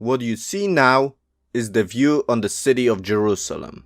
What you see now is the view on the city of Jerusalem.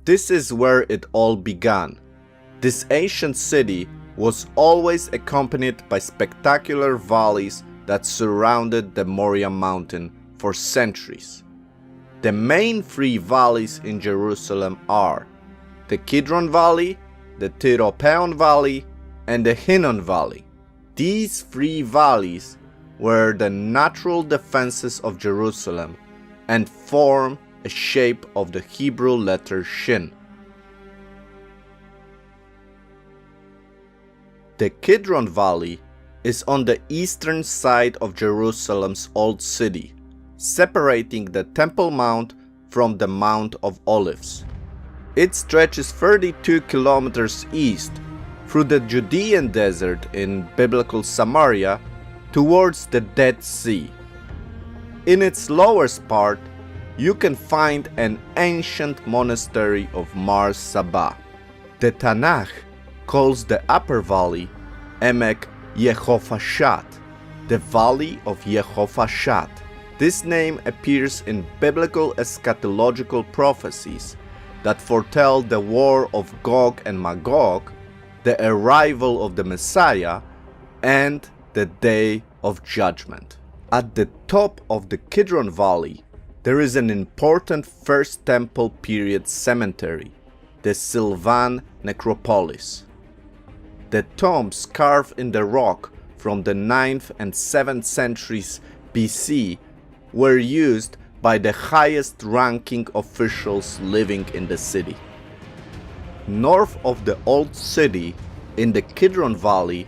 This is where it all began. This ancient city was always accompanied by spectacular valleys that surrounded the Moriah mountain for centuries. The main three valleys in Jerusalem are the Kidron Valley, the Tyropeon Valley, and the Hinnom Valley. These three valleys were the natural defenses of Jerusalem and form a shape of the Hebrew letter Shin. The Kidron Valley is on the eastern side of Jerusalem's Old City, separating the Temple Mount from the Mount of Olives. It stretches 32 kilometers east through the Judean desert in biblical Samaria towards the Dead Sea. In its lowest part, you can find an ancient monastery of Mar Saba. The Tanakh calls the upper valley Emek Yehophashat, the Valley of Yehophashat. This name appears in biblical eschatological prophecies that foretell the war of Gog and Magog, the arrival of the Messiah, and the Day of Judgment. At the top of the Kidron Valley, there is an important First Temple period cemetery, the Silvan Necropolis. The tombs carved in the rock from the 9th and 7th centuries BC were used by the highest ranking officials living in the city. North of the Old City, in the Kidron Valley,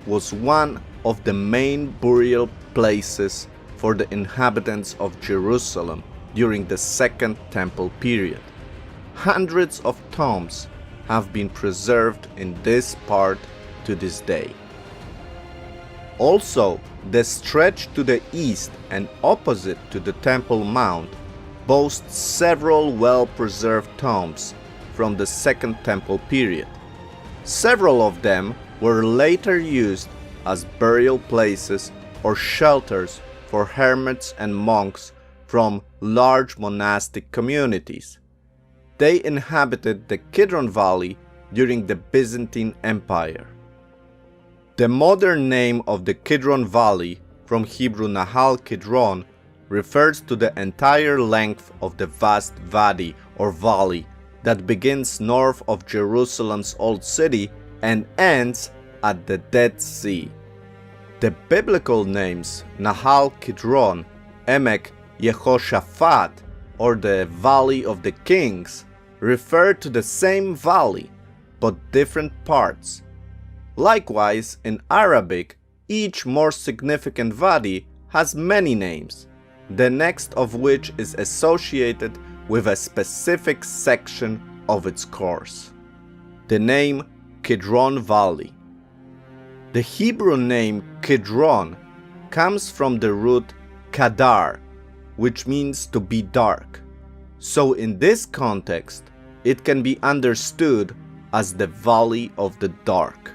was one of the main burial places for the inhabitants of Jerusalem during the Second Temple period. Hundreds of tombs have been preserved in this part to this day. Also, the stretch to the east and opposite to the Temple Mount boasts several well-preserved tombs from the Second Temple period. Several of them were later used as burial places or shelters for hermits and monks from large monastic communities. They inhabited the Kidron Valley during the Byzantine Empire. The modern name of the Kidron Valley, from Hebrew Nahal Kidron, refers to the entire length of the vast wadi or valley that begins north of Jerusalem's Old City and ends at the Dead Sea. The biblical names Nahal Kidron, Emek Yehoshaphat, or the Valley of the Kings, refer to the same valley, but different parts. Likewise, in Arabic, each more significant wadi has many names, the next of which is associated with a specific section of its course. The name Kidron Valley. The Hebrew name Kidron comes from the root kadar, which means to be dark. So in this context, it can be understood as the Valley of the Dark.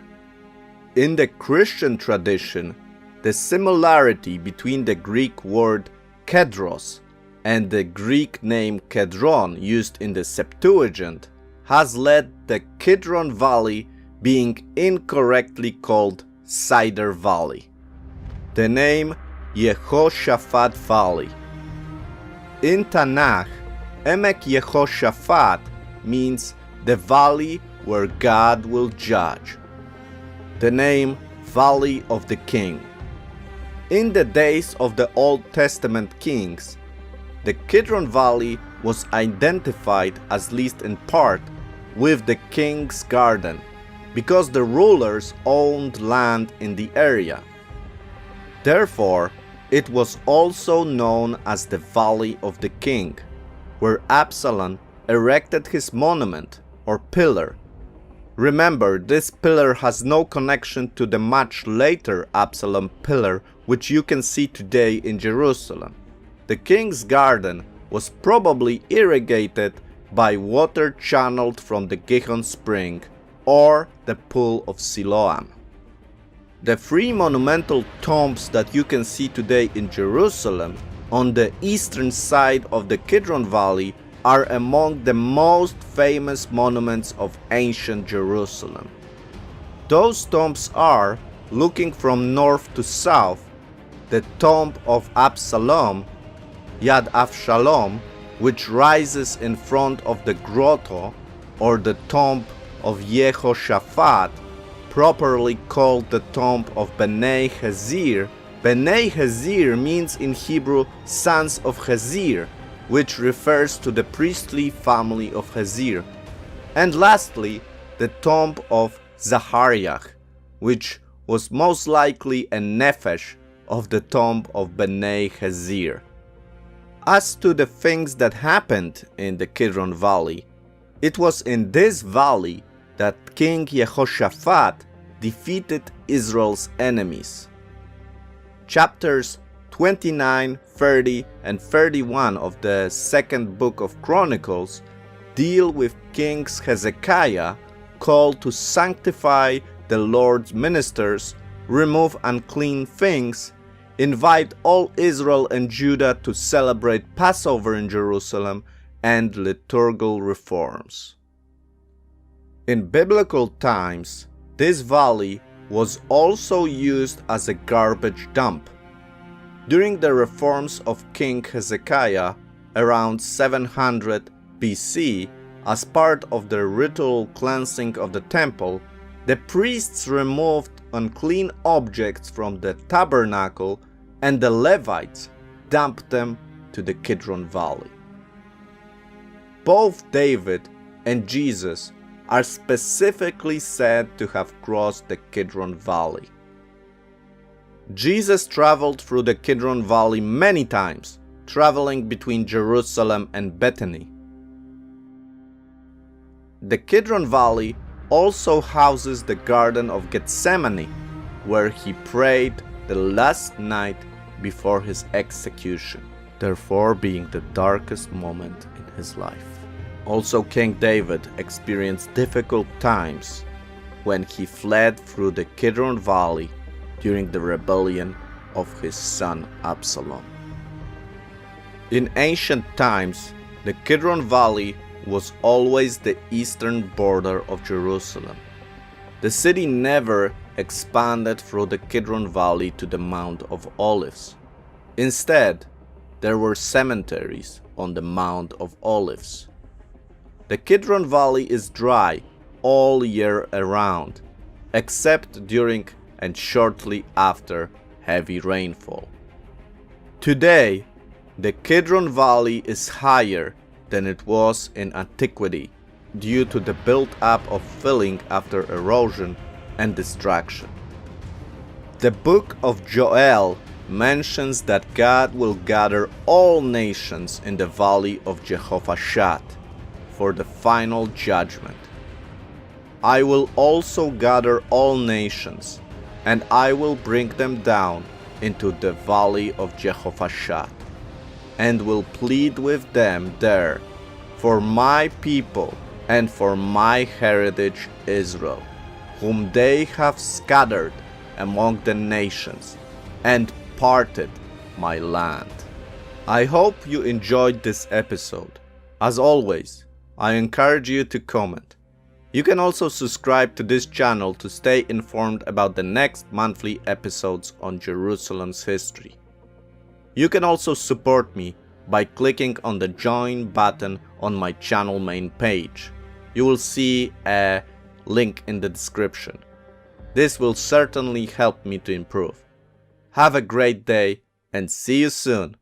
In the Christian tradition, the similarity between the Greek word Kedros and the Greek name Kedron used in the Septuagint has led the Kidron Valley being incorrectly called Cider Valley. The name Yehoshaphat Valley. In Tanakh, Emek Yehoshaphat means the valley where God will judge. The name Valley of the King. In the days of the Old Testament kings, the Kidron Valley was identified, at least in part, with the king's garden, because the rulers owned land in the area. Therefore, it was also known as the Valley of the King, where Absalom erected his monument or pillar. Remember, this pillar has no connection to the much later Absalom pillar which you can see today in Jerusalem. The king's garden was probably irrigated by water channeled from the Gihon spring or the pool of Siloam. The three monumental tombs that you can see today in Jerusalem on the eastern side of the Kidron Valley are among the most famous monuments of ancient Jerusalem. Those tombs are, looking from north to south, the tomb of Absalom, Yad Avshalom, which rises in front of the grotto, or the tomb of Yehoshaphat, properly called the tomb of Bnei Hezir. Bnei Hezir means in Hebrew sons of Hezir, which refers to the priestly family of Hezir. And lastly, the tomb of Zachariah, which was most likely a nephesh of the tomb of Bnei Hezir. As to the things that happened in the Kidron Valley, it was in this valley that King Yehoshaphat defeated Israel's enemies. Chapters 29, 30, and 31 of the second book of Chronicles deal with King Hezekiah called to sanctify the Lord's ministers, remove unclean things, invite all Israel and Judah to celebrate Passover in Jerusalem, and liturgical reforms. In biblical times, this valley was also used as a garbage dump. During the reforms of King Hezekiah around 700 BC, as part of the ritual cleansing of the temple, the priests removed unclean objects from the tabernacle and the Levites dumped them to the Kidron Valley. Both David and Jesus are specifically said to have crossed the Kidron Valley. Jesus traveled through the Kidron Valley many times, traveling between Jerusalem and Bethany. The Kidron Valley also houses the Garden of Gethsemane, where he prayed the last night before his execution, therefore being the darkest moment in his life. Also, King David experienced difficult times when he fled through the Kidron Valley during the rebellion of his son Absalom. In ancient times, the Kidron Valley was always the eastern border of Jerusalem. The city never expanded through the Kidron Valley to the Mount of Olives. Instead, there were cemeteries on the Mount of Olives. The Kidron Valley is dry all year around, except during and shortly after heavy rainfall. Today, the Kidron Valley is higher than it was in antiquity due to the build-up of filling after erosion and destruction. The book of Joel mentions that God will gather all nations in the valley of Jehoshaphat for the final judgment. I will also gather all nations, and I will bring them down into the valley of Jehoshaphat, and will plead with them there for my people and for my heritage Israel, whom they have scattered among the nations and parted my land. I hope you enjoyed this episode. As always, I encourage you to comment. You can also subscribe to this channel to stay informed about the next monthly episodes on Jerusalem's history. You can also support me by clicking on the join button on my channel main page. You will see a link in the description. This will certainly help me to improve. Have a great day and see you soon.